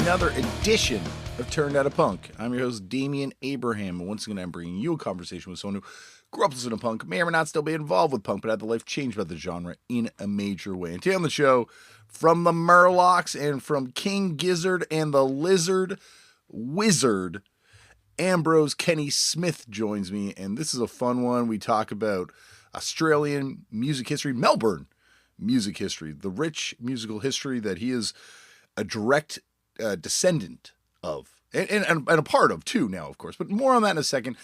another edition of Turned Out a Punk. I'm your host, Damian Abraham, and once again I'm bringing you a conversation with someone who grew up listening to punk, may or may not still be involved with punk, but had their life changed by the genre in a major way. And today on the show, from the Murlocs and from King Gizzard and the Lizard Wizard, Ambrose Kenny Smith joins me, and this is a fun one. We talk about Australian music history, Melbourne music history, the rich musical history that he is a direct descendant of, and a part of too now, of course, but more on that in a second.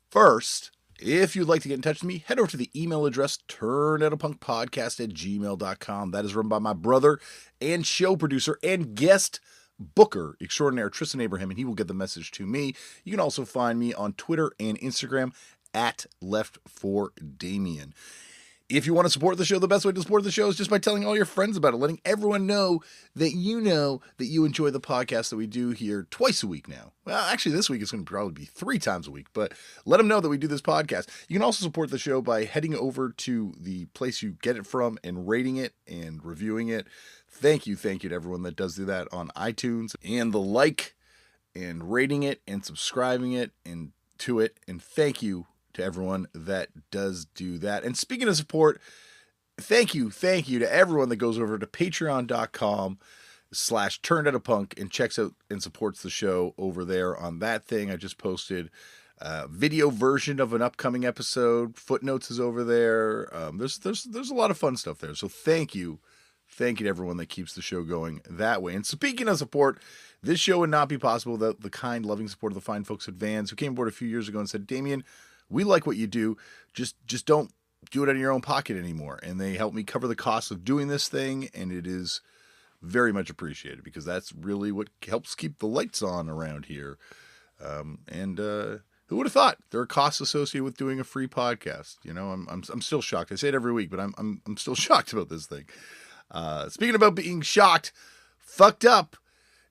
First, if you'd like to get in touch with me, head over to the email address, turnedoutapunkpodcast@gmail.com. That is run by my brother and show producer and guest booker extraordinaire, Tristan Abraham, and he will get the message to me. You can also find me on Twitter and Instagram at Left4Damian. If you want to support the show, the best way to support the show is just by telling all your friends about it, letting everyone know that you enjoy the podcast that we do here twice a week now. Well, actually, this week it's going to probably be 3 times a week, but let them know that we do this podcast. You can also support the show by heading over to the place you get it from and rating it and reviewing it. Thank you to everyone that does do that on iTunes, and the like and rating it and subscribing it and to it. And thank you to everyone that does do that. And speaking of support, thank you to everyone that goes over to patreon.com/turnedoutapunk and checks out and supports the show over there on that thing. I just posted a video version of an upcoming episode. Footnotes is over there. There's a lot of fun stuff there. So thank you to everyone that keeps the show going that way. And speaking of support, this show would not be possible without the kind, loving support of the fine folks at Vans, who came aboard a few years ago and said, Damian, we like what you do. Just don't do it out of your own pocket anymore. And they helped me cover the cost of doing this thing, and it is very much appreciated because that's really what helps keep the lights on around here. Who would have thought there are costs associated with doing a free podcast? You know, I'm still shocked. I say it every week, but I'm still shocked about this thing. Speaking about being shocked, Fucked Up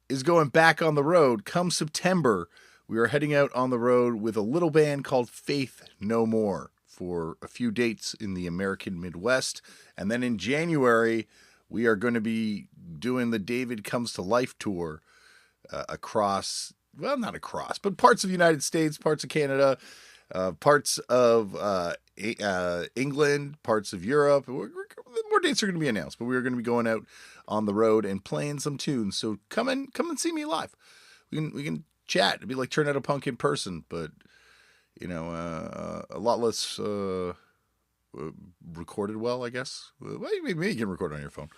is going back on the road come September. We are heading out on the road with a little band called Faith No More for a few dates in the American Midwest. And then in January, we are going to be doing the David Comes to Life tour across, well, not across, but parts of the United States, parts of Canada, parts of England, parts of Europe. More dates are going to be announced, but we are going to be going out on the road and playing some tunes. So come and see me live. We can chat. It'd be like Turn Out a Punk in person, but a lot less recorded well, I guess. Well, maybe you can record on your phone.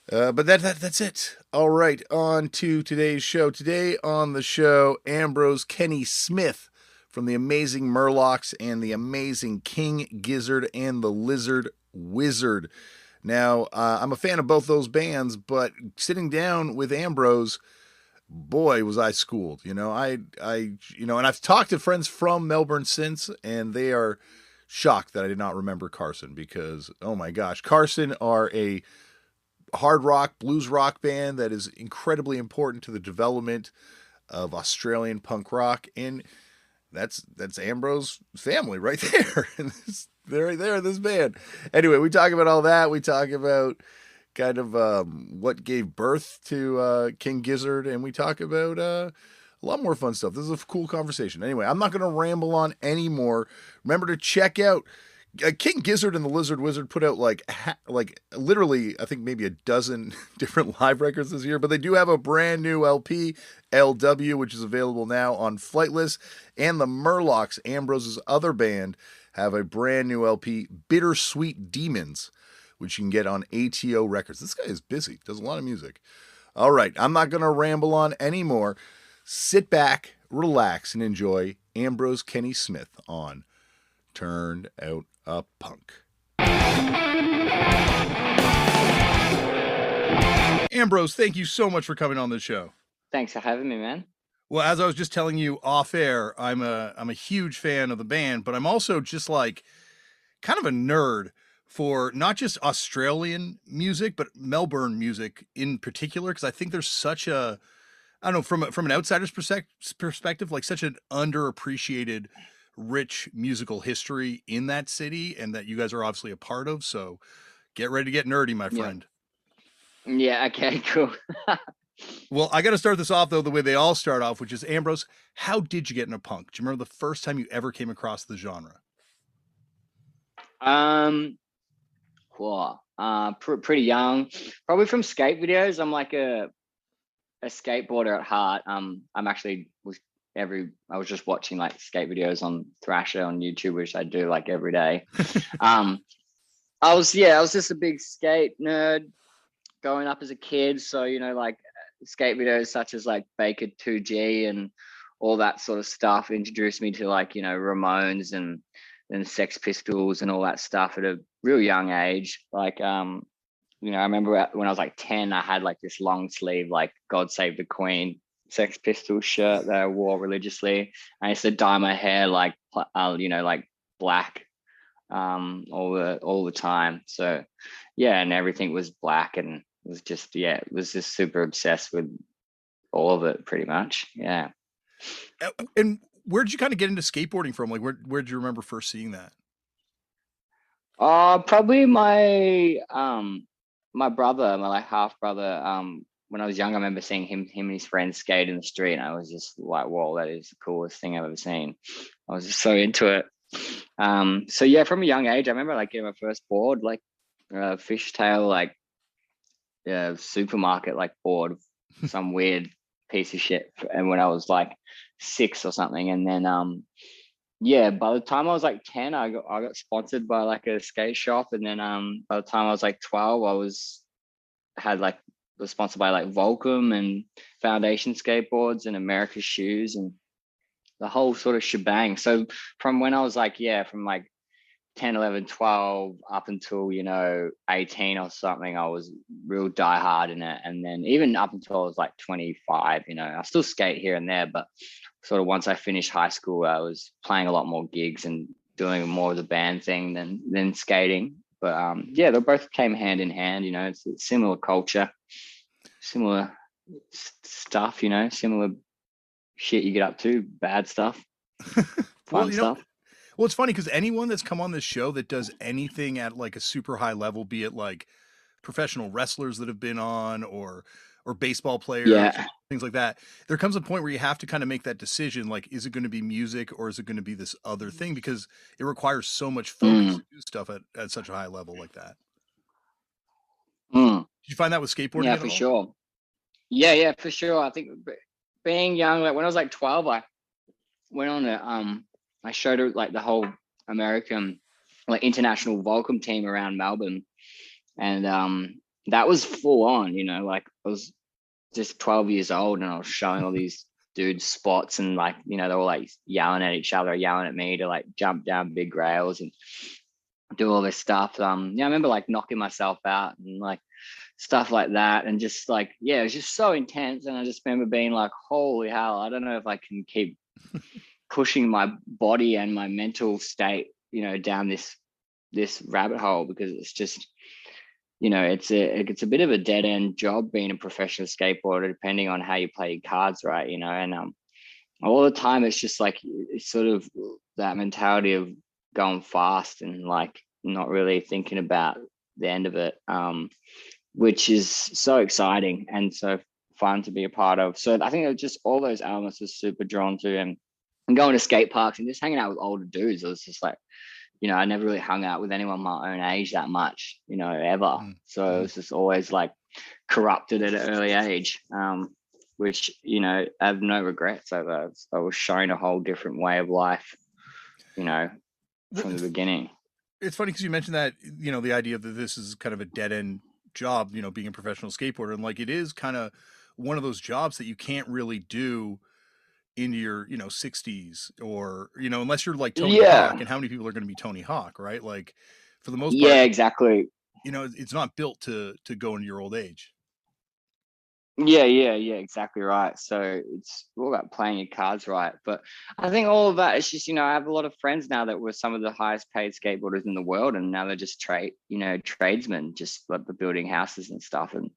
But that's it. All right, on to today's show. Today on the show, Ambrose Kenny Smith from the amazing Murlocs and the amazing King Gizzard and the Lizard Wizard. Now, I'm a fan of both those bands, but sitting down with Ambrose, boy, was I schooled. And I've talked to friends from Melbourne since, and they are shocked that I did not remember Carson because, oh my gosh, Carson are a hard rock, blues rock band that is incredibly important to the development of Australian punk rock, and that's Ambrose family right there. They're right there in this band. Anyway, we talk about all that. We talk about kind of what gave birth to King Gizzard, and we talk about a lot more fun stuff. This is a cool conversation. Anyway, I'm not going to ramble on anymore. Remember to check out King Gizzard and the Lizard Wizard put out like literally, I think maybe a dozen different live records this year, but they do have a brand new LP, LW, which is available now on Flightless, and the Murlocs, Ambrose's other band, have a brand new LP, Bittersweet Demons, which you can get on ATO Records. This guy is busy, does a lot of music. All right, I'm not going to ramble on anymore. Sit back, relax, and enjoy Ambrose Kenny Smith on Turned Out a Punk. Ambrose, thank you so much for coming on the show. Thanks for having me, man. Well, as I was just telling you off air, I'm a huge fan of the band, but I'm also just like kind of a nerd for not just Australian music, but Melbourne music in particular, because I think there's such a, I don't know, from an outsider's perspective, like such an underappreciated, rich musical history in that city, and that you guys are obviously a part of. So get ready to get nerdy, my friend. Yeah, okay, cool. Well, I got to start this off though the way they all start off, which is Ambrose. How did you get into punk? Do you remember the first time you ever came across the genre? Um, cool. Pretty young, probably from skate videos. I'm like a skateboarder at heart. I'm actually was I was just watching like skate videos on Thrasher on YouTube, which I do like every day. Um, I was just a big skate nerd growing up as a kid. So, like skate videos such as like Baker 2G and all that sort of stuff introduced me to like, Ramones and Sex Pistols and all that stuff at a real young age. Like, I remember when I was like 10, I had like this long sleeve, like God Save the Queen Sex Pistols shirt that I wore religiously. I used to dye my hair like, like black all the time. So yeah, and everything was black and it was just super obsessed with all of it pretty much. Yeah. And where did you kind of get into skateboarding from? Like, where did you remember first seeing that? Probably my brother, my like half brother. When I was young, I remember seeing him and his friends skate in the street, and I was just like, "Whoa, that is the coolest thing I've ever seen." I was just so into it. So yeah, from a young age, I remember like getting my first board, like fishtail, like supermarket like board, some weird piece of shit. And when I was like 6 or something, and then yeah, by the time I was like 10, I got sponsored by like a skate shop, and then by the time I was like 12, was sponsored by like Volcom and Foundation skateboards and America shoes and the whole sort of shebang. So from when I was like, from like 10, 11, 12 up until 18 or something, I was real diehard in it. And then even up until I was like 25, I still skate here and there, but sort of once I finished high school, I was playing a lot more gigs and doing more of the band thing than skating. But yeah, they both came hand in hand. It's a similar culture, similar stuff, similar shit you get up to, bad stuff, Well, fun stuff. well, it's funny because anyone that's come on this show that does anything at like a super high level, be it like professional wrestlers that have been on or baseball players, Yeah. things like that, there comes a point where you have to kind of make that decision, like, is it going to be music or is it going to be this other thing? Because it requires so much focus to do stuff at such a high level like that. Mm. Did you find that with skateboarding Yeah, at for all? sure. Yeah, for sure. I think being young, like when I was like 12, I went on I showed her like the whole American, like international Volcom team around Melbourne, and that was full on. Like I was just 12 years old, and I was showing all these dudes spots, and like they were like yelling at each other, yelling at me to like jump down big rails and do all this stuff. I remember like knocking myself out and like stuff like that, and just like it was just so intense. And I just remember being like, holy hell, I don't know if I can keep pushing my body and my mental state down this rabbit hole, because it's just it's a bit of a dead end job being a professional skateboarder, depending on how you play your cards right. And all the time it's just like it's sort of that mentality of going fast and like not really thinking about the end of it, which is so exciting and so fun to be a part of. So I think it was just all those elements are super drawn to, and going to skate parks and just hanging out with older dudes. It was just like, I never really hung out with anyone my own age that much, ever. So it was just always like corrupted at an early age, which, I have no regrets over. I was shown a whole different way of life, from the beginning. It's funny because you mentioned that, the idea that this is kind of a dead end job, being a professional skateboarder. And like, it is kind of one of those jobs that you can't really do into your 60s, or unless you're like Tony Hawk. And how many people are going to be Tony Hawk, right? Like, for the most part, Exactly. it's not built to go into your old age. Yeah, exactly right. So it's all about playing your cards right. But I think all of that is just, I have a lot of friends now that were some of the highest paid skateboarders in the world, and now they're just tradesmen, just like building houses and stuff and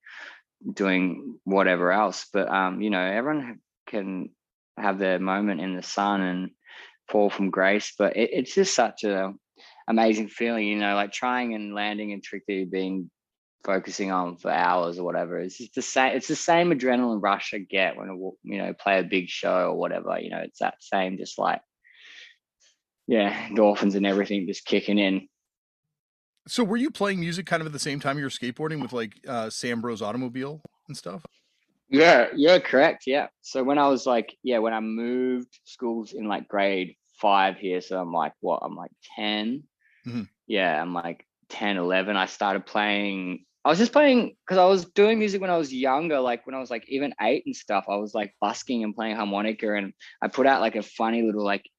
doing whatever else. But everyone can have their moment in the sun and fall from grace. But it's just such a amazing feeling, like trying and landing and tricky, being focusing on for hours or whatever. It's just the same. It's the same adrenaline rush I get when I play a big show or whatever. It's that same, just like, endorphins and everything just kicking in. So were you playing music kind of at the same time you were skateboarding with like Ambrose automobile and stuff? Yeah, correct. Yeah. So when I was like, when I moved schools in like grade 5 here, so I'm like 10. Mm-hmm. Yeah, I'm like 10, 11. I started playing. I was just playing because I was doing music when I was younger, like when I was like even 8 and stuff. I was like busking and playing harmonica, and I put out like a funny little like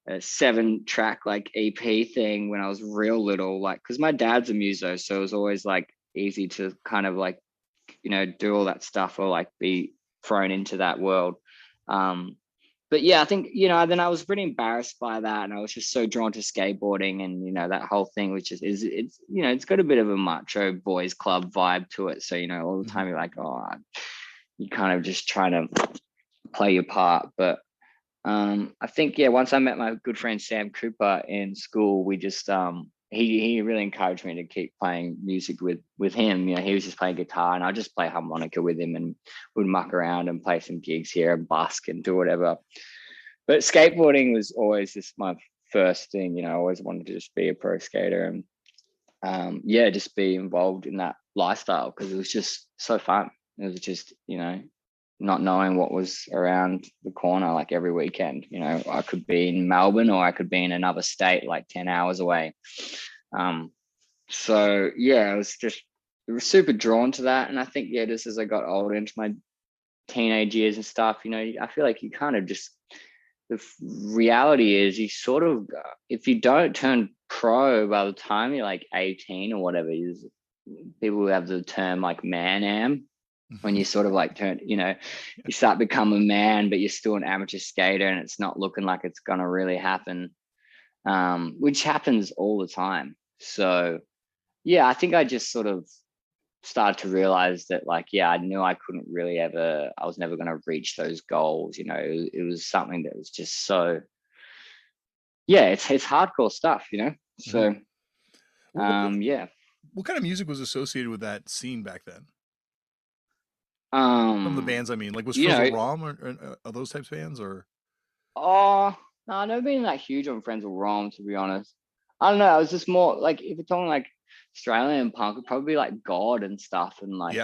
a 7-track like EP thing when I was real little, like because my dad's a muso, so it was always like easy to kind of like do all that stuff or like be thrown into that world. But yeah, I think then I was pretty embarrassed by that, and I was just so drawn to skateboarding and that whole thing, which is it's got a bit of a macho boys club vibe to it. So all the time you're like, you're kind of just trying to play your part. But I think once I met my good friend Sam Cooper in school, we just he really encouraged me to keep playing music with him. He was just playing guitar, and I just play harmonica with him, and would muck around and play some gigs here and busk and do whatever. But skateboarding was always just my first thing. I always wanted to just be a pro skater and just be involved in that lifestyle because it was just so fun. It was just not knowing what was around the corner, like every weekend. I could be in Melbourne or I could be in another state like 10 hours away. So I was super drawn to that. And I think just as I got older into my teenage years and stuff, I feel like you kind of just, the reality is you sort of, if you don't turn pro by the time you're like 18 or whatever, people have the term like man-am, when you sort of like turn, you start become a man, but you're still an amateur skater and it's not looking like it's going to really happen, which happens all the time. So, I think I just sort of started to realize that like, I knew I couldn't really I was never going to reach those goals. It was something that was just so, it's hardcore stuff, So, what kind of music was associated with that scene back then? Some of the bands, I mean, like was Frizzle Rom or those types of bands or? Oh, no, I've never been that huge on Frizzle Rom, to be honest. I don't know. I was just more like, if you're talking like Australian punk, it'd probably be like God and stuff, and like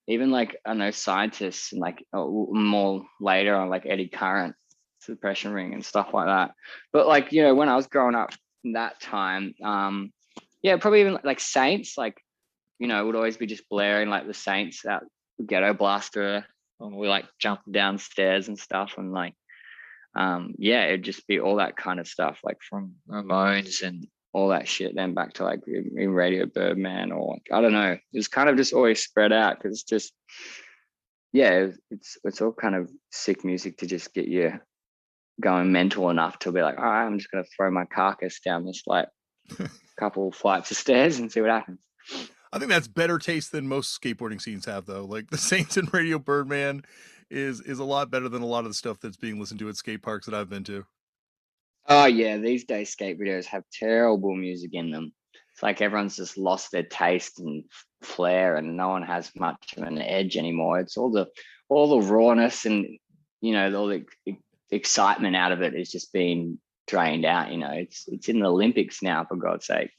even like I know Scientists and like more later on like Eddie Current, Suppression Ring and stuff like that. But like when I was growing up in that time, probably even like Saints, like it would always be just blaring like the Saints out Ghetto Blaster, and we like jumping downstairs and stuff, and like it'd just be all that kind of stuff, like from Ramones and all that shit, then back to like in Radio Birdman, or like, I don't know, it was kind of just always spread out because it's just it's all kind of sick music to just get you going mental enough to be like, all right, I'm just gonna throw my carcass down this like couple flights of stairs and see what happens. I think that's better taste than most skateboarding scenes have, though. Like the Saints and Radio Birdman is a lot better than a lot of the stuff that's being listened to at skate parks that I've been to. Oh yeah, these days skate videos have terrible music in them. It's like everyone's just lost their taste and flair, and no one has much of an edge anymore. It's all the rawness and all the excitement out of it is just being drained out. It's in the Olympics now, for God's sake.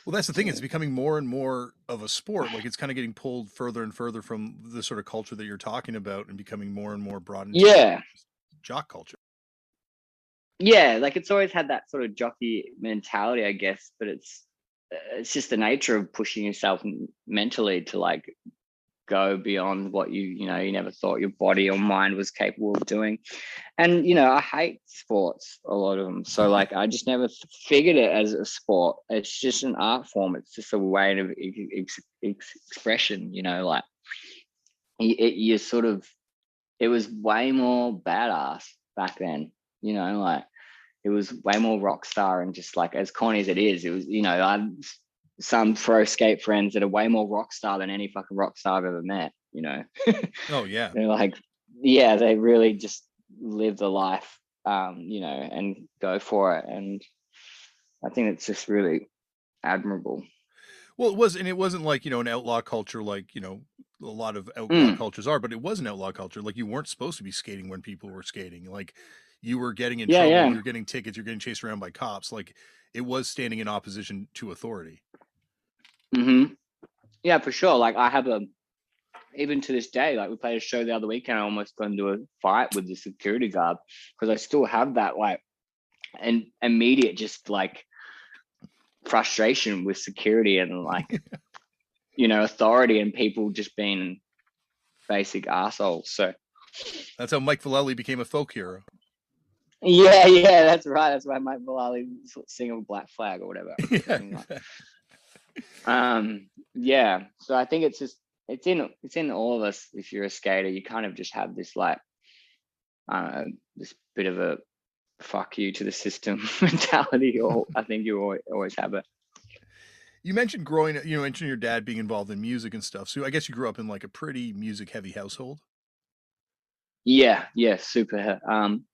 Well, that's the thing. It's becoming more and more of a sport. Like it's kind of getting pulled further and further from the sort of culture that you're talking about, and becoming more and more broad into jock culture. Yeah, like it's always had that sort of jockey mentality, I guess, but it's just the nature of pushing yourself mentally to like go beyond what you never thought your body or mind was capable of doing. And I hate sports, a lot of them, so like I just never figured it as a sport. It's just an art form. It's just a way of expression, like you sort of, it was way more badass back then, like it was way more rock star, and just like as corny as it is, it was, I some pro skate friends that are way more rock star than any fucking rock star I've ever met, Oh yeah. They're like, they really just live the life, and go for it. And I think it's just really admirable. Well, it wasn't like, an outlaw culture like, a lot of outlaw Mm. cultures are, but it was an outlaw culture. Like, you weren't supposed to be skating when people were skating. Like, you were getting in Yeah, trouble, yeah. you're getting tickets, you're getting chased around by cops. Like, it was standing in opposition to authority. Mm-hmm. Yeah, for sure. Like I have even to this day, like we played a show the other weekend, I almost got into a fight with the security guard because I still have that like an immediate just like frustration with security and like, authority and people just being basic assholes. So That's how Mike Vallely became a folk hero. yeah, that's right. That's why Mike Mullally sing Black Flag or whatever. Yeah. So I think it's in all of us. If you're a skater, you kind of just have this like, this bit of a fuck you to the system mentality, or I think you always have it. You mentioned mentioned your dad being involved in music and stuff. So I guess you grew up in like a pretty music heavy household. Yeah, super.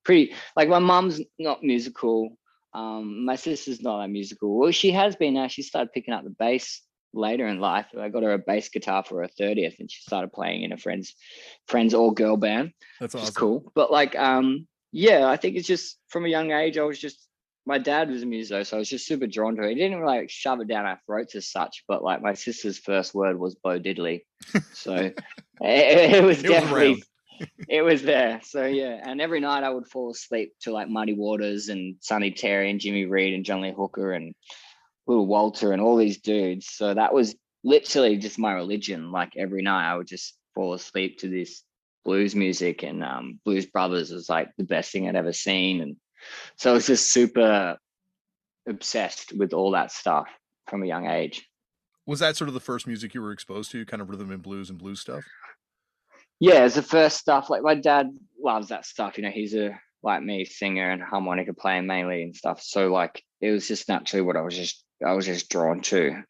Pretty like my mom's not musical. My sister's not that musical. Well, she has been now. She started picking up the bass later in life. I got her a bass guitar for her 30th, and she started playing in a friend's all girl band. That's awesome. Which is cool. But like, yeah, I think it's just from a young age. My dad was a muso, so I was just super drawn to it. He didn't really like shove it down our throats as such, but like my sister's first word was Bo Diddley, so it was definitely. It was there. So yeah. And every night I would fall asleep to like Muddy Waters and Sonny Terry and Jimmy Reed and John Lee Hooker and Little Walter and all these dudes. So that was literally just my religion. Like every night I would just fall asleep to this blues music, and Blues Brothers was like the best thing I'd ever seen. And so I was just super obsessed with all that stuff from a young age. Was that sort of the first music you were exposed to, kind of rhythm and blues stuff? Yeah, it's the first stuff. Like my dad loves that stuff. He's a like me singer and harmonica player mainly and stuff. So like it was just naturally what I was just drawn to.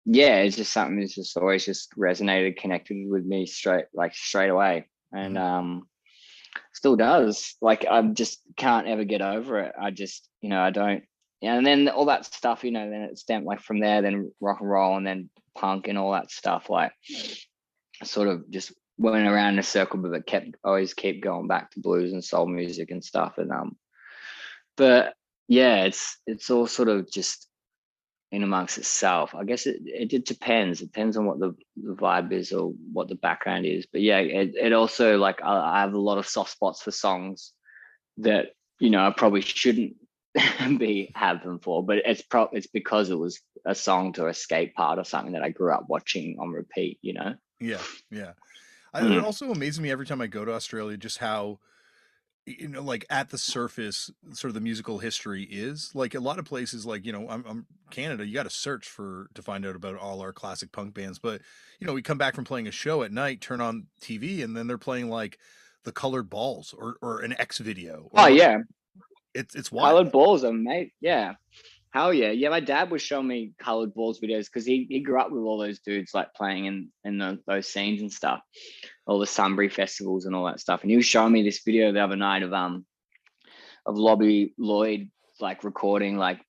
Yeah, it's just something that's just always just resonated, connected with me straight away, and still does. Like I just can't ever get over it. I just I don't. Yeah, and then all that stuff, then it stamped like from there, then rock and roll, and then punk and all that stuff. Like sort of just went around in a circle, but it always keep going back to blues and soul music and stuff. And but yeah, it's all sort of just in amongst itself. I guess it depends. It depends on what the vibe is or what the background is. But yeah, it also like I have a lot of soft spots for songs that I probably shouldn't have them for, but it's because it was a song to a skate part or something that I grew up watching on repeat. Yeah. It also amazes me every time I go to Australia just how, like at the surface, sort of the musical history is. Like a lot of places, like, I'm Canada, you got to search to find out about all our classic punk bands. But, we come back from playing a show at night, turn on TV, and then they're playing like the Colored Balls or an X video. Yeah. It's wild. Colored Balls are mate. Yeah. Hell yeah. Yeah, my dad was showing me Colored Balls videos because he grew up with all those dudes like playing in those scenes and stuff, all the Sunbury festivals and all that stuff. And he was showing me this video the other night of Lobby Lloyd like recording like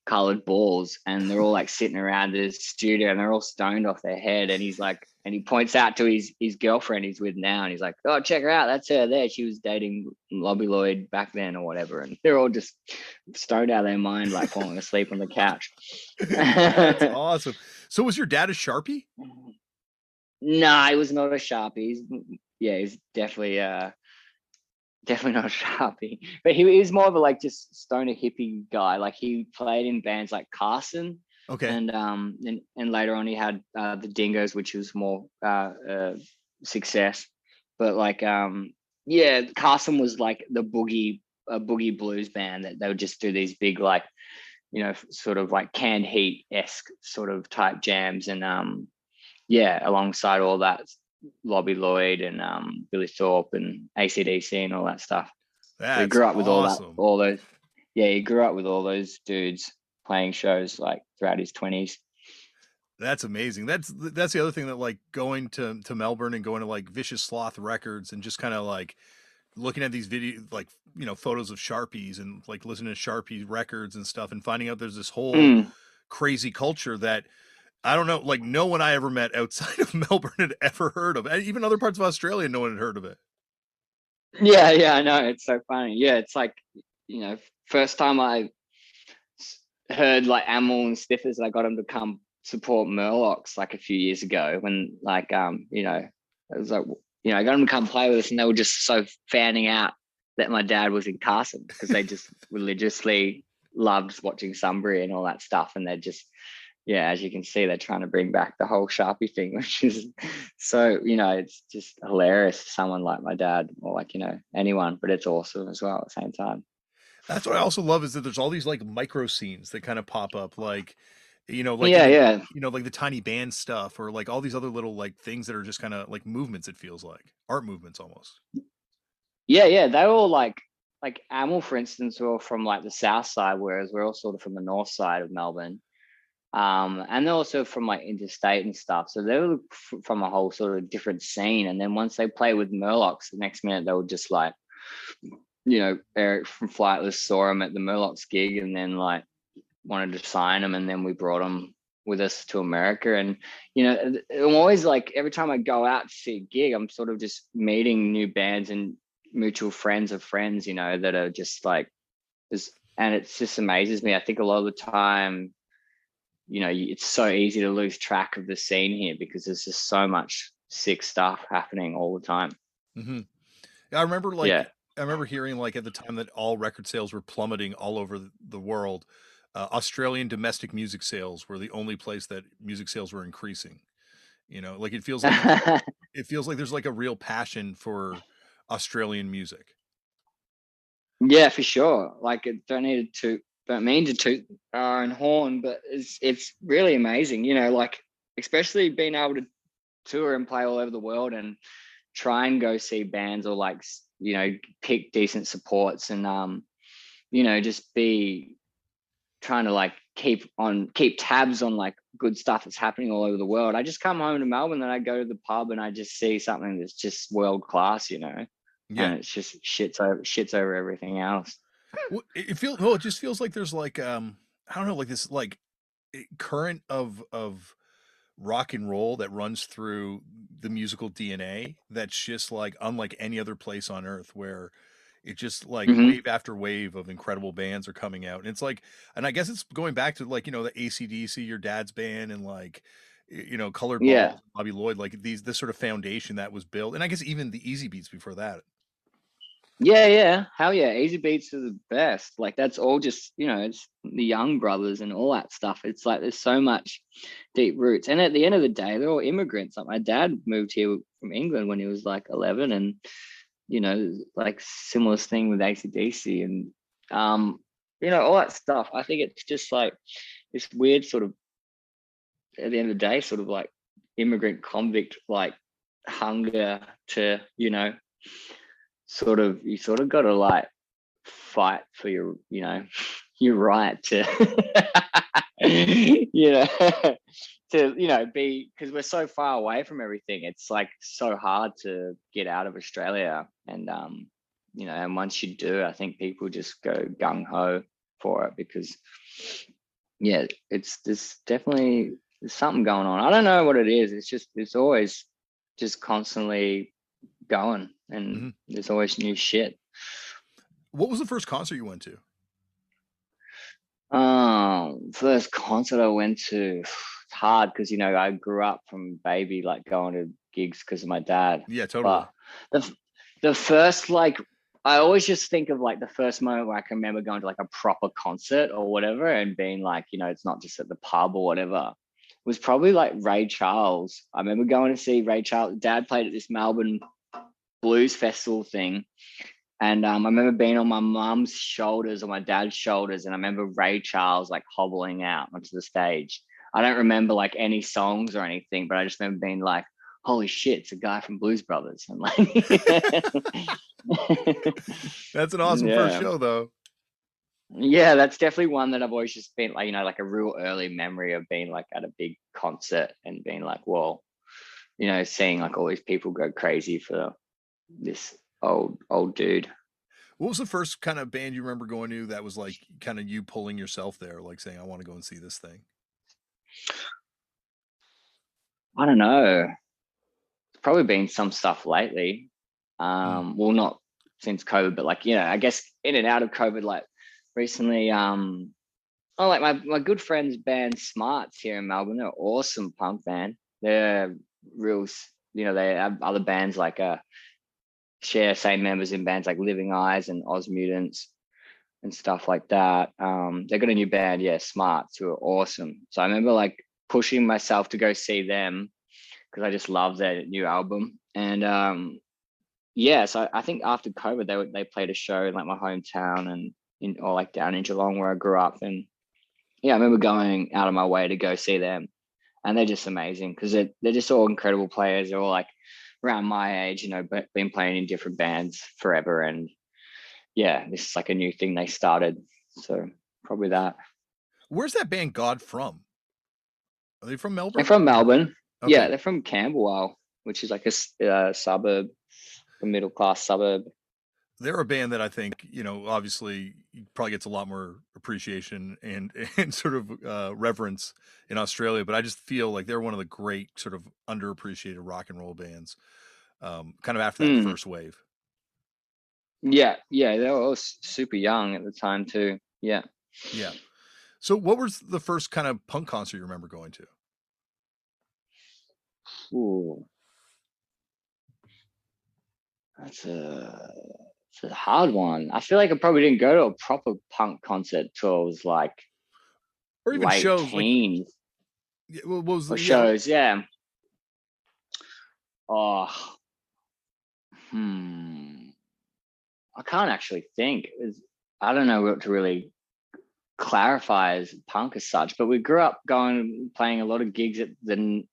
Colored Balls, and they're all like sitting around the studio and they're all stoned off their head, and he's like, and he points out to his girlfriend he's with now, and he's like, oh, check her out, that's her there, she was dating Lobby Lloyd back then or whatever, and they're all just stoned out of their mind, like falling asleep on the couch. That's awesome. So was your dad a Sharpie? No, he was not a Sharpie. He's definitely not a Sharpie, but he was more of a like just stoner hippie guy. Like he played in bands like Carson. Okay. And later on he had the Dingoes, which was more success. But like Carson was like the boogie blues band that they would just do these big like sort of like Canned Heat-esque sort of type jams, and alongside all that, Lobby Lloyd and Billy Thorpe and AC/DC and all that stuff. That's so he grew up with awesome. all those. Yeah, he grew up with all those dudes playing shows like throughout his 20s. That's amazing. That's the other thing that like going to Melbourne and going to like Vicious Sloth Records and just kind of like looking at these like photos of Sharpies and like listening to Sharpie records and stuff and finding out there's this whole crazy culture that I don't know, like no one I ever met outside of Melbourne had ever heard of. And even other parts of Australia, no one had heard of it. Yeah, I know. It's so funny. Yeah, it's like, first time I heard like Amyl and Sniffers, I got them to come support Murlocs like a few years ago when it was like, I got them to come play with us, and they were just so fanning out that my dad was in Carson because they just religiously loved watching Sunbury and all that stuff. And they're just, yeah, as you can see, they're trying to bring back the whole Sharpie thing, which is so, it's just hilarious to someone like my dad or like, anyone, but it's awesome as well at the same time. That's what I also love is that there's all these like micro scenes that kind of pop up, like, like Yeah, even, yeah. like the tiny band stuff or like all these other little like things that are just kind of like movements, it feels like art movements almost. Yeah. They're all like Amel, for instance, were all from like the south side, whereas we're all sort of from the north side of Melbourne. And they're also from like interstate and stuff. So they were from a whole sort of different scene. And then once they play with Murlocs, the next minute they were just like, Eric from Flightless saw him at the Murlocs gig and then like wanted to sign him, and then we brought him with us to America. And I'm always like, every time I go out to see a gig, I'm sort of just meeting new bands and mutual friends of friends, that are just like this, and it just amazes me. I think a lot of the time, it's so easy to lose track of the scene here because there's just so much sick stuff happening all the time. Mm-hmm. I remember Yeah. I remember hearing like at the time that all record sales were plummeting all over the world, Australian domestic music sales were the only place that music sales were increasing. Like it feels like there's like a real passion for Australian music. Yeah, for sure. Like, it don't mean to toot our own horn, but it's really amazing. Like, especially being able to tour and play all over the world and try and go see bands or like pick decent supports and just be trying to like keep tabs on like good stuff that's happening all over the world. I just come home to Melbourne and I go to the pub and I just see something that's just world class, Yeah. and it's just shits over everything else. Well, it just feels like there's like I don't know, like this like current of rock and roll that runs through the musical DNA that's just like unlike any other place on earth, where it just like Hmm. wave after wave of incredible bands are coming out. And it's like, and I guess it's going back to like, the AC/DC, your dad's band, and like, Colored Yeah. Balls, Bobby Lloyd, like this sort of foundation that was built. And I guess even the Easy Beats before that. Yeah. Hell yeah. Easy Beats are the best. Like, that's all just, it's the Young Brothers and all that stuff. It's like there's so much deep roots. And at the end of the day, they're all immigrants. Like, my dad moved here from England when he was like 11, and like similar thing with AC/DC and all that stuff. I think it's just like this weird sort of, at the end of the day, sort of like immigrant convict like hunger to, you sort of got to like fight for your, your right to, be, because we're so far away from everything. It's like so hard to get out of Australia. And, and once you do, I think people just go gung ho for it because, yeah, there's something going on. I don't know what it is. It's always just constantly going, and Mm-hmm. there's always new shit. What was the first concert you went to? First concert I went to, it's hard because I grew up from baby like going to gigs because of my dad. Yeah, totally. But the first, like, I always just think of like the first moment where I can remember going to like a proper concert or whatever and being like, it's not just at the pub or whatever. It was probably like Ray Charles. I remember going to see Ray Charles. Dad played at this Melbourne blues festival thing. And I remember being on my mum's shoulders or my dad's shoulders. And I remember Ray Charles like hobbling out onto the stage. I don't remember like any songs or anything, but I just remember being like, holy shit, it's a guy from Blues Brothers. And like, That's an awesome first show though. Yeah, that's definitely one that I've always just been like, like a real early memory of being like at a big concert and being like, well, seeing like all these people go crazy for this old dude. What was the first kind of band you remember going to that was like kind of you pulling yourself there, like saying, I want to go and see this thing? I don't know. It's probably been some stuff lately. Well, not since COVID, but like, I guess in and out of COVID, like recently, like my good friend's band Smarts here in Melbourne. They're an awesome punk band. They're real, they have other bands like share same members in bands like Living Eyes and Oz Mutants and stuff like that. They got a new band, Smarts, who are awesome. So I remember like pushing myself to go see them because I just love their new album. And so I think after COVID they played a show in like my hometown and or like down in Geelong where I grew up. And I remember going out of my way to go see them. And they're just amazing because they're just all incredible players. They're all like around my age, but been playing in different bands forever. And this is like a new thing they started. So probably that. Where's that band God from? Are they from Melbourne? They're from Melbourne. Okay. Yeah, they're from Camberwell, which is like a suburb, a middle class suburb. They're a band that I think, obviously probably gets a lot more appreciation and sort of reverence in Australia, but I just feel like they're one of the great sort of underappreciated rock and roll bands, kind of after that first wave. Yeah, they were all super young at the time too. Yeah. So what was the first kind of punk concert you remember going to? Ooh. It's a hard one. I feel like I probably didn't go to a proper punk concert till I was like, or even late shows, teens. Like, what was the shows? Yeah. Oh, I can't actually think. I don't know what to really clarify as punk as such, but we grew up playing a lot of gigs at the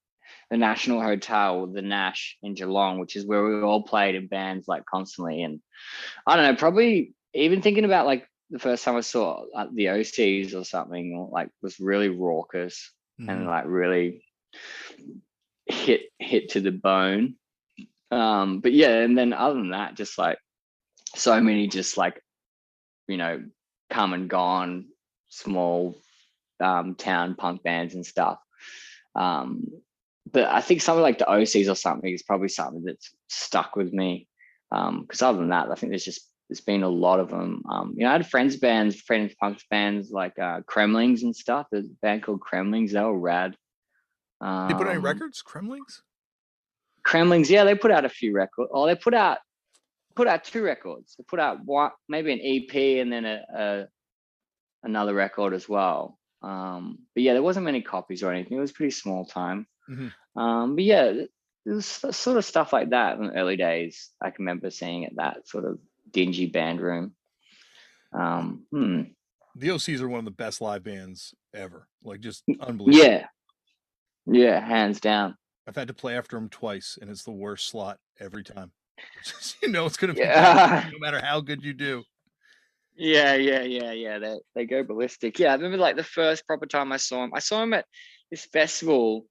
National Hotel, the Nash in Geelong, which is where we all played in bands like constantly. And I don't know, probably even thinking about like the first time I saw the OCs or something, or like was really raucous and like really hit to the bone. But and then other than that, just like so many just like, come and gone small town punk bands and stuff. But I think something like the OCs or something is probably something that's stuck with me. Because other than that, I think there's been a lot of them. I had friends punk bands like Kremlings and stuff. There's a band called Kremlings. They were rad. They put any records, Kremlings? Kremlings, yeah, they put out a few records. Oh, they put out 2 records. They put out maybe an EP and then another record as well. But there wasn't many copies or anything. It was pretty small time. But it was sort of stuff like that in the early days. I can remember seeing at that sort of dingy band room. The OCs are one of the best live bands ever. Like just unbelievable. Yeah, hands down. I've had to play after them twice, and it's the worst slot every time. It's going to be bad, no matter how good you do. Yeah. They go ballistic. Yeah, I remember like the first proper time I saw them at this festival,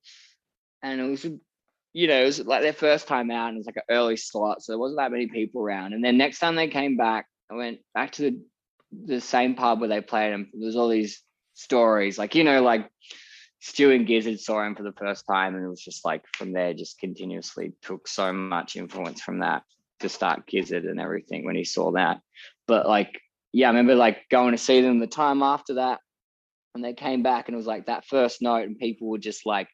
and it was, it was like their first time out, and it was like an early slot, so there wasn't that many people around. And then next time they came back, I went back to the same pub where they played them. There's all these stories, like like Stu and Gizzard saw him for the first time, and it was just like from there, just continuously took so much influence from that to start Gizzard and everything when he saw that. But like, I remember like going to see them the time after that, and they came back, and it was like that first note, and people were just like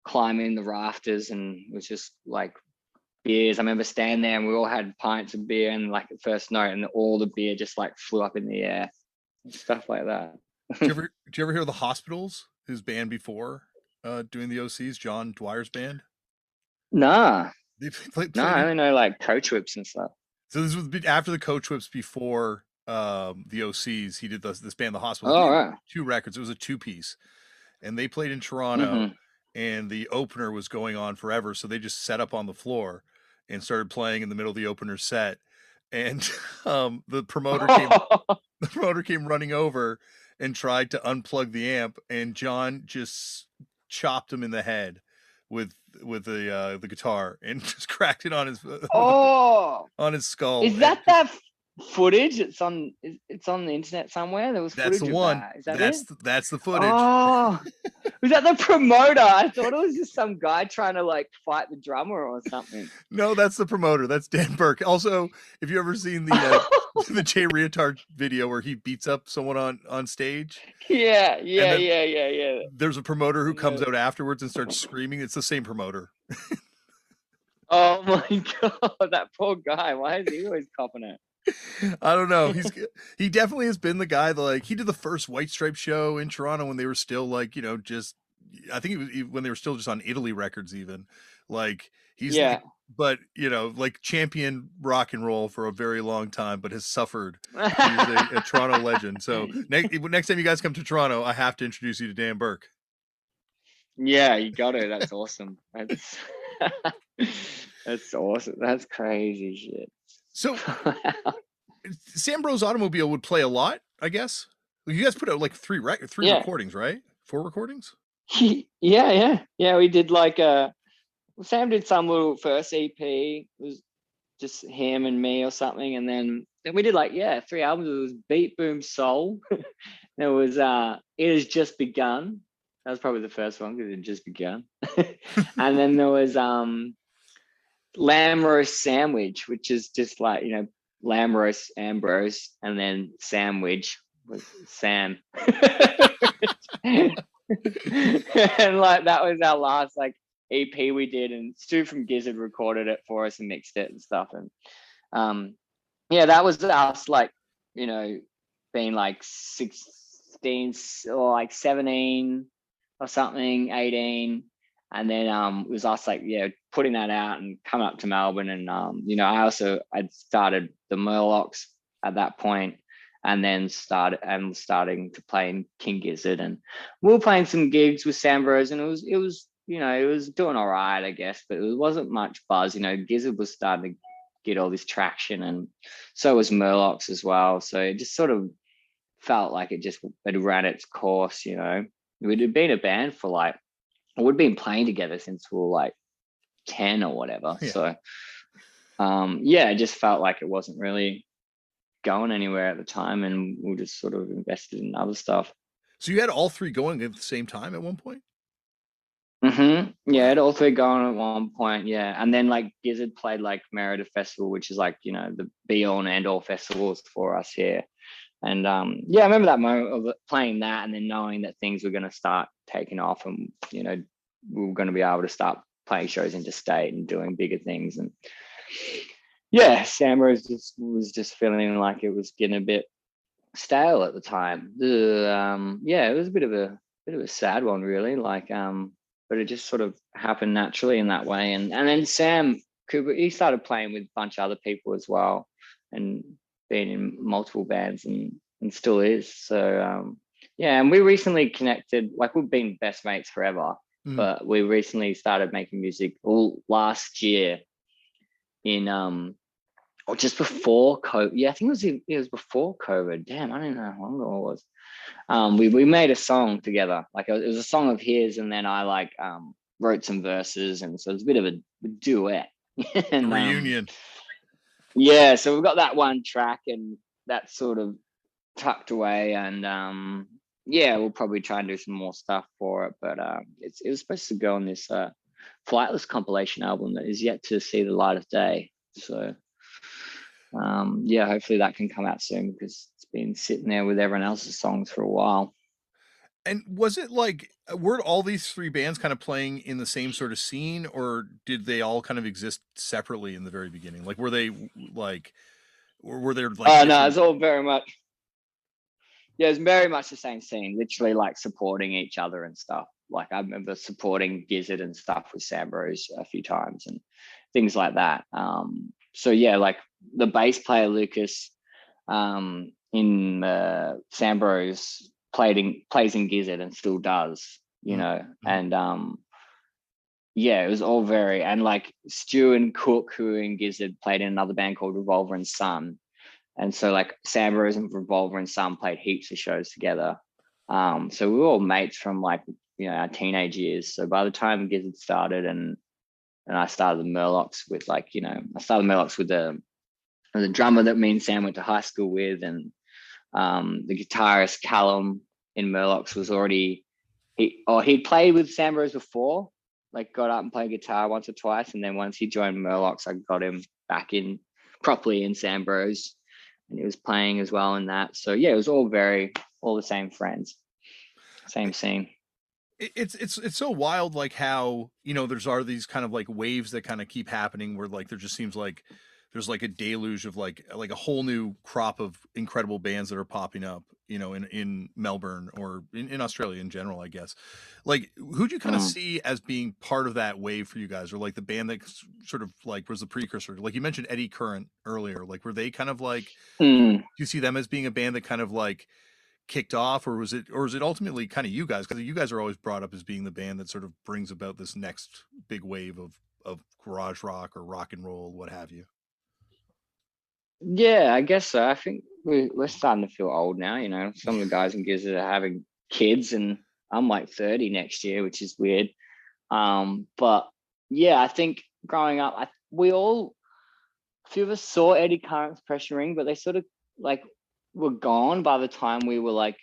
climbing the rafters, and it was just like beers. I remember standing there, and we all had pints of beer, and like the first note, and all the beer just like flew up in the air, and stuff like that. Did you ever hear the Hospitals? His band before doing the OCs, John Dwyer's band? Nah. I only know like Coach Whips and stuff. So this was after the Coach Whips, before the OCs. He did this band, the Hospitals. Oh, right. 2 records. It was a 2-piece, and they played in Toronto, and the opener was going on forever. So they just set up on the floor and started playing in the middle of the opener set. And the promoter came running over and tried to unplug the amp, and John just chopped him in the head with the guitar and just cracked it on his on his skull. Is that footage. It's on the internet somewhere. There was That's footage the of one. that. Is that it? That's the footage. Oh, was that the promoter? I thought it was just some guy trying to like fight the drummer or something. No, that's the promoter. That's Dan Burke. Also, if you ever seen the the Jay Reatard video where he beats up someone on stage, yeah. there's a promoter who comes out afterwards and starts screaming. It's the same promoter. Oh my god, that poor guy. Why is he always copping it? I don't know. He definitely has been the guy that, like, he did the first White Stripe show in Toronto when they were still like, you know, just, I think it was when they were still just on Italy Records even. Like, he's like, but, you know, like, champion rock and roll for a very long time, but has suffered. He's a Toronto legend. So next time you guys come to Toronto, I have to introduce you to Dan Burke. Yeah, you got it. That's awesome. That's awesome. That's crazy shit. So Ambrose Automobile would play a lot, I guess. You guys put out like three recordings, right? 4 recordings? Yeah. We did like Sam did some little first EP. It was just him and me or something, and then we did like 3 albums. It was Beat Boom Soul. There was It Has Just Begun. That was probably the first one because it had just begun. And then there was Lamb Roast Sandwich, which is just like, you know, lamb roast Ambrose, and then sandwich with Sam. And like that was our last like EP we did, and Stu from Gizzard recorded it for us and mixed it and stuff. And that was us, like, you know, being like 16 or like 17 or something, 18. And then it was us like, putting that out and coming up to Melbourne. And, I'd started the Murlocs at that point, and then starting to play in King Gizzard. And we were playing some gigs with Ambrose, and it was doing all right, I guess, but it wasn't much buzz. You know, Gizzard was starting to get all this traction, and so was Murlocs as well. So it just sort of felt like it ran its course, you know. We'd have been a band for like, we'd been playing together since we were like 10 or whatever. Yeah. So, it just felt like it wasn't really going anywhere at the time, and we just sort of invested in other stuff. So you had all 3 going at the same time at one point? Mm-hmm. Yeah, had all 3 going at one point, yeah. And then like Gizzard played like Merida Festival, which is like, you know, the be-all and end-all festivals for us here. And I remember that moment of playing that, and then knowing that things were going to start taking off, and, you know, we were going to be able to start playing shows interstate and doing bigger things. And Ambrose was just feeling like it was getting a bit stale at the time. It was a bit of a sad one, really. Like, but it just sort of happened naturally in that way. And then Sam Cooper, he started playing with a bunch of other people as well, and been in multiple bands and still is. So and we recently connected. Like, we've been best mates forever, but we recently started making music last year in or just before COVID. Yeah, I think it was before COVID. Damn, I don't know how long ago it was. We made a song together. Like, it was a song of his, and then I like wrote some verses, and so it was a bit of a duet. And, reunion. So we've got that one track, and that's sort of tucked away, and we'll probably try and do some more stuff for it. But it was supposed to go on this Flightless compilation album that is yet to see the light of day. So hopefully that can come out soon, because it's been sitting there with everyone else's songs for a while. And was it like, were all these 3 bands kind of playing in the same sort of scene, or did they all kind of exist separately in the very beginning? Like, were they like, or were there like? No, it's all very much. Yeah, it's very much the same scene. Literally, like, supporting each other and stuff. Like, I remember supporting Gizzard and stuff with Ambrose a few times and things like that. Like the bass player Lucas in Ambrose plays in Gizzard and still does, you know. And it was all very, and like Stu and Cook, who in Gizzard, played in another band called Revolver and Son, and so like Ambrose and Revolver and Son played heaps of shows together. So we were all mates from like, you know, our teenage years. So by the time Gizzard started, and I started the Murlocs with, like, you know, I started Murlocs with the drummer that me and Sam went to high school with, and the guitarist Callum in Murlocs was already he'd played with Ambrose before, like got up and played guitar once or twice, and then once he joined Murlocs, I got him back in properly in Ambrose, and he was playing as well in that. So yeah, it was all the same friends, same scene. It's so wild, like how, you know, are these kind of like waves that kind of keep happening where like there just seems like there's like a deluge of like a whole new crop of incredible bands that are popping up, you know, in Melbourne or in Australia in general, I guess. Like, who'd you kind of see as being part of that wave for you guys, or like the band that sort of like was the precursor? Like you mentioned Eddie Current earlier, like were they kind of like, do you see them as being a band that kind of like kicked off, or is it ultimately kind of you guys, because you guys are always brought up as being the band that sort of brings about this next big wave of garage rock or rock and roll, what have you? Yeah, I guess so. I think we're starting to feel old now. You know, some of the guys in Gizzard are having kids, and I'm like 30 next year, which is weird. But yeah, I think growing up, a few of us saw Eddie Current's Pressure Ring, but they sort of like were gone by the time we were like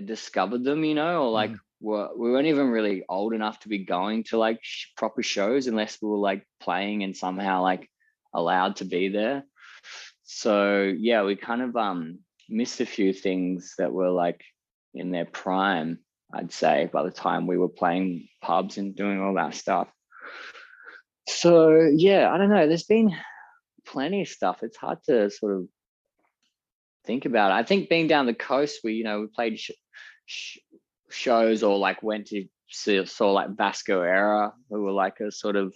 discovered them, you know, or like we weren't even really old enough to be going to like proper shows unless we were like playing and somehow like allowed to be there. So yeah, we kind of missed a few things that were like in their prime, I'd say, by the time we were playing pubs and doing all that stuff. So yeah, I don't know. There's been plenty of stuff. It's hard to sort of think about it. I think being down the coast, we played shows or like went to saw like Vasco Era, who were like a sort of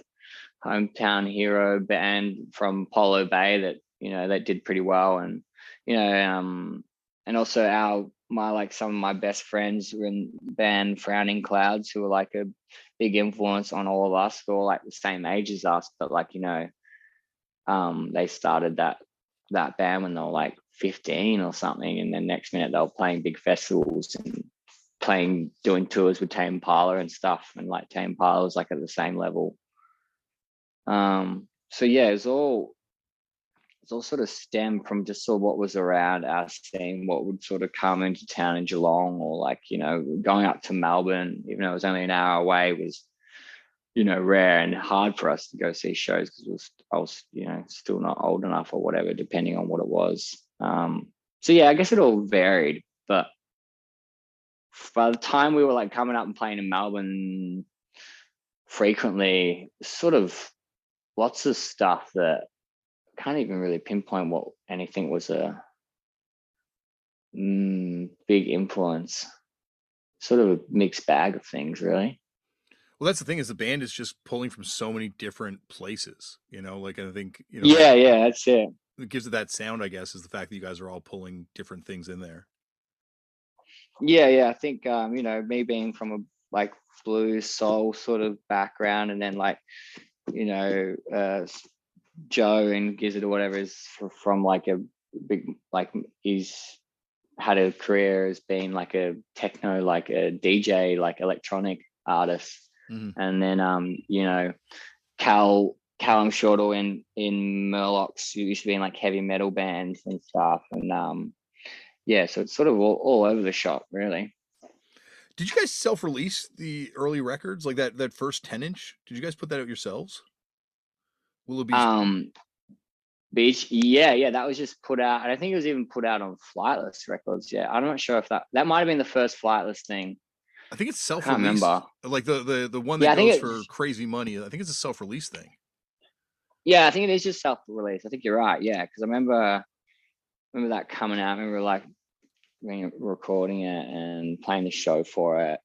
hometown hero band from Polo Bay that that did pretty well, and and also some of my best friends were in the band Frowning Clouds, who were like a big influence on all of us, who were like the same age as us, but like they started that band when they were like 15 or something, and then next minute they were playing big festivals and doing tours with Tame Impala and stuff, and like Tame Impala was like at the same level. So yeah, it's all sort of stemmed from just sort of what was around us, seeing what would sort of come into town in Geelong, or like going up to Melbourne, even though it was only an hour away, was rare and hard for us to go see shows because I was still not old enough or whatever, depending on what it was. So yeah, I guess it all varied, but by the time we were like coming up and playing in Melbourne frequently, sort of lots of stuff that I can't even really pinpoint what anything was a big influence. Sort of a mixed bag of things, really. Well, that's the thing, is the band is just pulling from so many different places, like I think, yeah, that's it. It gives it that sound, I guess, is the fact that you guys are all pulling different things in there. Yeah, I think me being from a like blues soul sort of background, and then like Joe and Gizzard or whatever is from like a big, like he's had a career as being like a techno, like a DJ, like electronic artist. And then Callum Shortall in Murlocs, who used to be in like heavy metal bands and stuff, and yeah, so it's sort of all over the shop, really. Did you guys self-release the early records, like that first 10-inch? Did you guys put that out yourselves? Willow Beach, yeah, that was just put out. I don't think it was even put out on Flightless Records. Yeah, I'm not sure if that might have been the first Flightless thing. I think it's self-release. I can't remember. Like the one that goes for crazy money. I think it's a self-release thing. Yeah, I think it is just self-release. I think you're right. Yeah, because I remember that coming out. I remember like recording it and playing the show for it.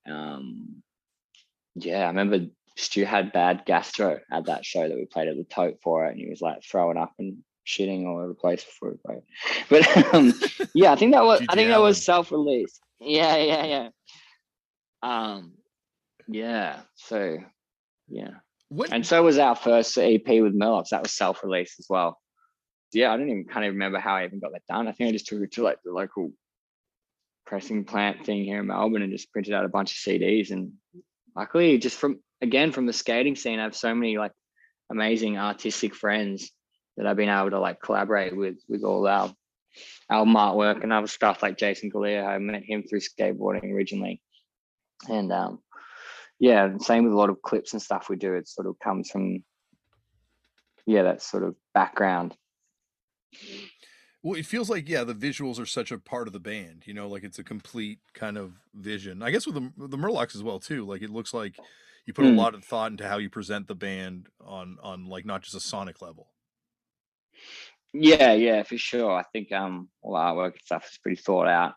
Yeah, I remember Stu had bad gastro at that show that we played at the Tote for it, and he was like throwing up and shitting all over the place before we played. But yeah, I think that was self-release. Yeah. Yeah. So yeah. And so was our first EP with Murlocs. That was self-release as well. Yeah, I can't even remember how I even got that done. I think I just took it to like the local pressing plant thing here in Melbourne and just printed out a bunch of CDs. And luckily, just from the skating scene, I have so many like amazing artistic friends that I've been able to like collaborate with all our artwork and other stuff, like Jason Galea. I met him through skateboarding originally, and yeah, same with a lot of clips and stuff we do. It sort of comes from that sort of background. Well, it feels like, the visuals are such a part of the band, like it's a complete kind of vision. I guess with the Murlocs as well too. Like it looks like you put a lot of thought into how you present the band on like not just a sonic level. Yeah, for sure. I think all artwork and stuff is pretty thought out,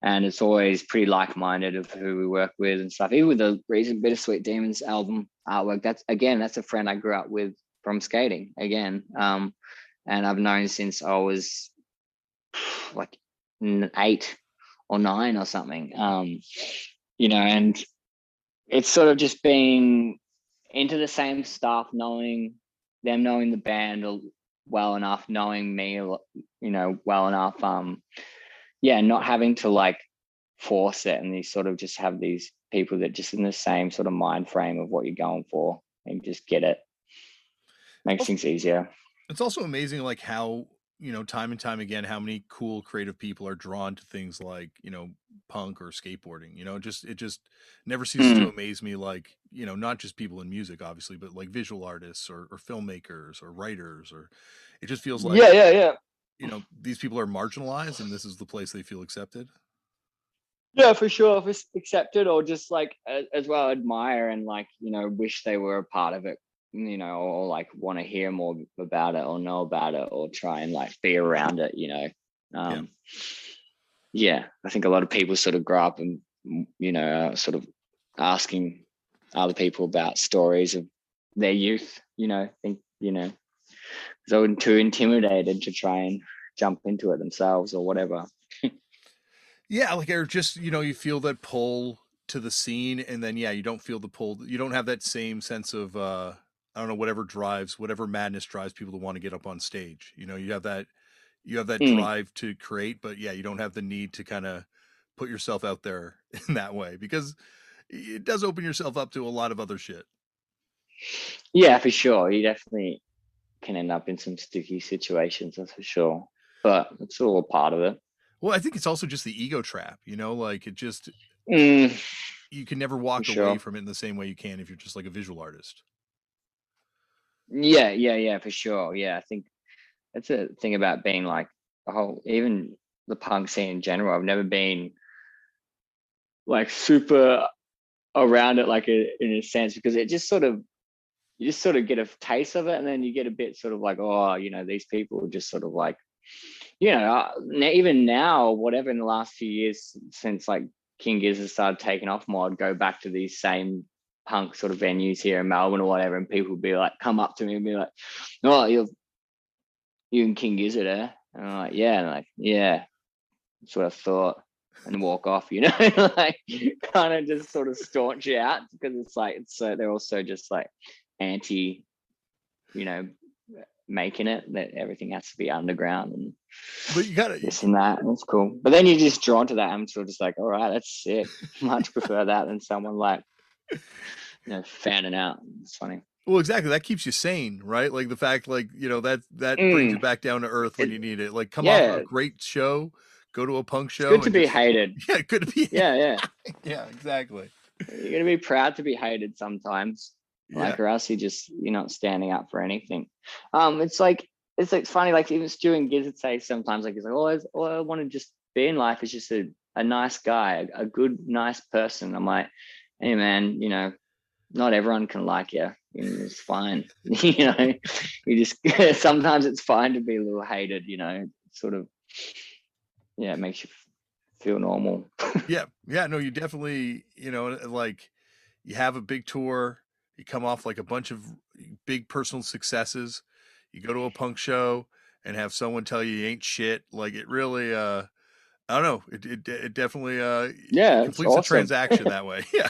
and it's always pretty like-minded of who we work with and stuff. Even with the recent Bittersweet Demons album artwork, that's a friend I grew up with from skating again, and I've known since I was like 8 or 9 or something, and it's sort of just being into the same stuff, knowing the band well enough, knowing me, well enough, not having to like force it, and you sort of just have these people that just in the same sort of mind frame of what you're going for, and you just get it. Makes things easier. It's also amazing like how, time and time again, how many cool creative people are drawn to things like, punk or skateboarding. It just never ceases to amaze me, like, not just people in music obviously, but like visual artists or filmmakers or writers, or it just feels like these people are marginalized and this is the place they feel accepted. Yeah, for sure. If it's accepted, or just like as well admire and like, wish they were a part of it, or like want to hear more about it or know about it or try and like be around it, I think a lot of people sort of grow up and, sort of asking other people about stories of their youth, so too intimidated to try and jump into it themselves or whatever. Yeah, like, or just, you feel that pull to the scene, and then you don't feel the pull. You don't have that same sense of I don't know, whatever madness drives people to want to get up on stage. You have that drive to create, but you don't have the need to kind of put yourself out there in that way, because it does open yourself up to a lot of other shit. Yeah, for sure. You definitely can end up in some sticky situations, that's for sure. But it's all a part of it. Well, I think it's also just the ego trap, like it just, you can never walk away from it in the same way you can if you're just like a visual artist. Yeah, for sure. Yeah, I think that's a thing about being like even the punk scene in general. I've never been like super around it, like in a sense, because it just sort of, you just sort of get a taste of it, and then you get a bit sort of like, these people are just sort of like, even now, whatever, in the last few years since like King Gizzard started taking off more, I'd go back to these same punk sort of venues here in Melbourne or whatever, and people would be like, come up to me and be like, "Oh, you and King Gizzard, eh?" And I'm like, "Yeah," and I'm like, "Yeah, that's what I thought," and walk off, like kind of just sort of staunch you out, because it's like they're also just like anti, making it that everything has to be underground, and but you gotta this and that, and it's cool. But then you're just drawn to that. I'm sort of just like, all right, that's sick. Much prefer that than someone like, fanning out. It's funny. Well, exactly. That keeps you sane, right? Like the fact, like, that brings you back down to earth when you need it. Like, come off a great show, go to a punk show. It's good to be hated. Yeah, good to be. Yeah. Yeah, exactly. You're gonna be proud to be hated sometimes. Like, or else you're not standing up for anything. It's funny, like even Stu and Gizzard say sometimes, like, he's like, all I want to just be in life is just a nice guy, a good, nice person. I'm like, hey man, not everyone can like you. It's fine. You just sometimes it's fine to be a little hated. Sort of, it makes you feel normal. Yeah. No, you definitely, like, you have a big tour. You come off like a bunch of big personal successes. You go to a punk show and have someone tell you ain't shit. Like, it really, I don't know. It definitely, completes awesome. the transaction that way. Yeah.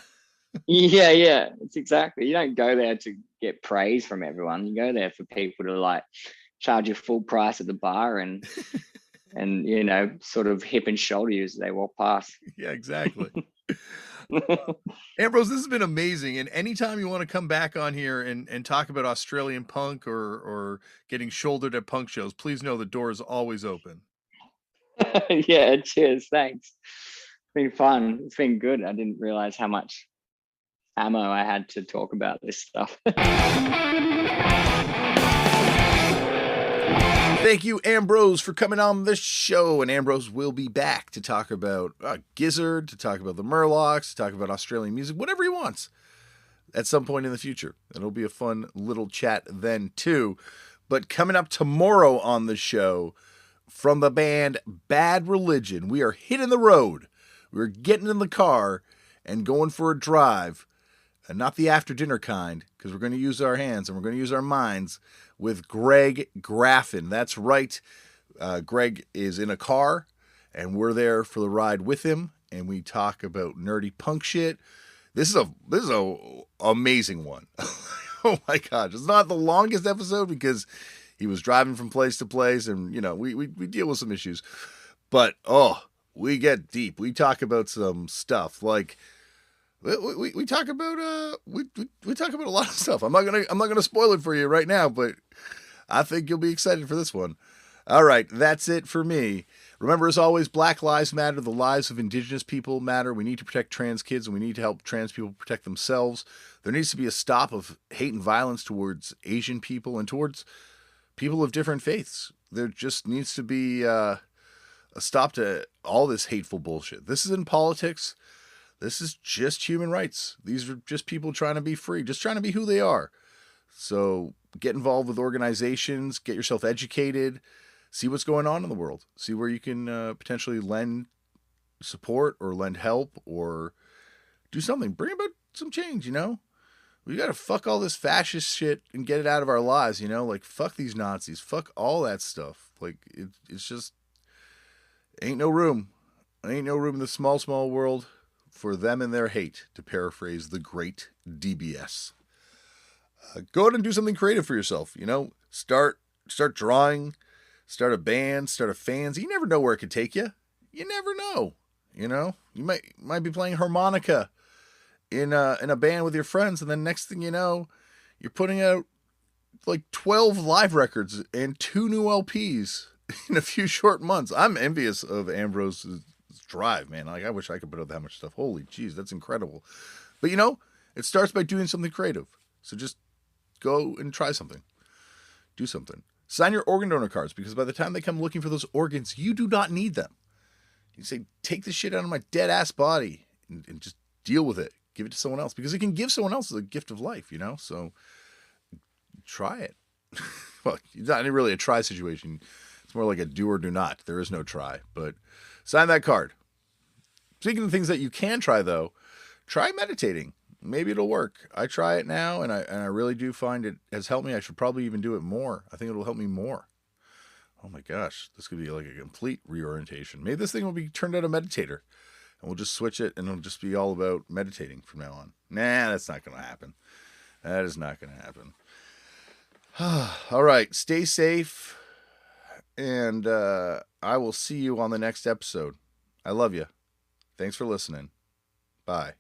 Yeah. It's exactly. You don't go there to get praise from everyone. You go there for people to like charge you full price at the bar and sort of hip and shoulder you as they walk past. Yeah, exactly. Ambrose, this has been amazing. And anytime you want to come back on here and talk about Australian punk or getting shouldered at punk shows, please know the door is always open. Yeah, cheers. Thanks. It's been fun. It's been good. I didn't realize how much ammo I had to talk about this stuff. Thank you, Ambrose, for coming on the show. And Ambrose will be back to talk about Gizzard, to talk about the Murlocs, to talk about Australian music, whatever he wants at some point in the future. It'll be a fun little chat then, too. But coming up tomorrow on the show, from the band Bad Religion, we are hitting the road. We're getting in the car and going for a drive. And not the after dinner kind, because we're going to use our hands and we're going to use our minds with Greg Graffin. That's right. Greg is in a car and we're there for the ride with him and we talk about nerdy punk shit. This is a amazing one. Oh my gosh. It's not the longest episode because he was driving from place to place and, you know, we deal with some issues. But, we get deep. We talk about some stuff like we talk about we talk about a lot of stuff. I'm not gonna spoil it for you right now, but I think you'll be excited for this one. All right, that's it for me. Remember, as always, Black Lives Matter. The lives of Indigenous people matter. We need to protect trans kids, and we need to help trans people protect themselves. There needs to be a stop of hate and violence towards Asian people and towards people of different faiths. There just needs to be a stop to all this hateful bullshit. This isn't politics. This is just human rights. These are just people trying to be free, just trying to be who they are. So get involved with organizations, get yourself educated, see what's going on in the world, see where you can potentially lend support or lend help or do something. Bring about some change, you know? We got to fuck all this fascist shit and get it out of our lives, you know? Like, fuck these Nazis, fuck all that stuff. Like, it's just, ain't no room. Ain't no room in the small, small world for them and their hate, to paraphrase the great DBS. Go out and do something creative for yourself. You know, start drawing, start a band, start a fans. You never know where it could take you. You never know. You know, you might be playing harmonica in a band with your friends, and then next thing you know, you're putting out like 12 live records and 2 new LPs in a few short months. I'm envious of Ambrose's drive, man. Like, I wish I could put out that much stuff. Holy jeez, that's incredible. But you know, it starts by doing something creative. So just go and try something. Do something. Sign your organ donor cards, because by the time they come looking for those organs, you do not need them. You say, take this shit out of my dead ass body and just deal with it. Give it to someone else, because it can give someone else the gift of life, you know? So try it. Well, it's not really a try situation. It's more like a do or do not. There is no try, but sign that card. Speaking of things that you can try, though, try meditating. Maybe it'll work. I try it now, and I really do find it has helped me. I should probably even do it more. I think it'll help me more. Oh my gosh, this could be like a complete reorientation. Maybe this thing will be turned out a meditator, and we'll just switch it, and it'll just be all about meditating from now on. Nah, that's not going to happen. That is not going to happen. All right, stay safe, and I will see you on the next episode. I love you. Thanks for listening. Bye.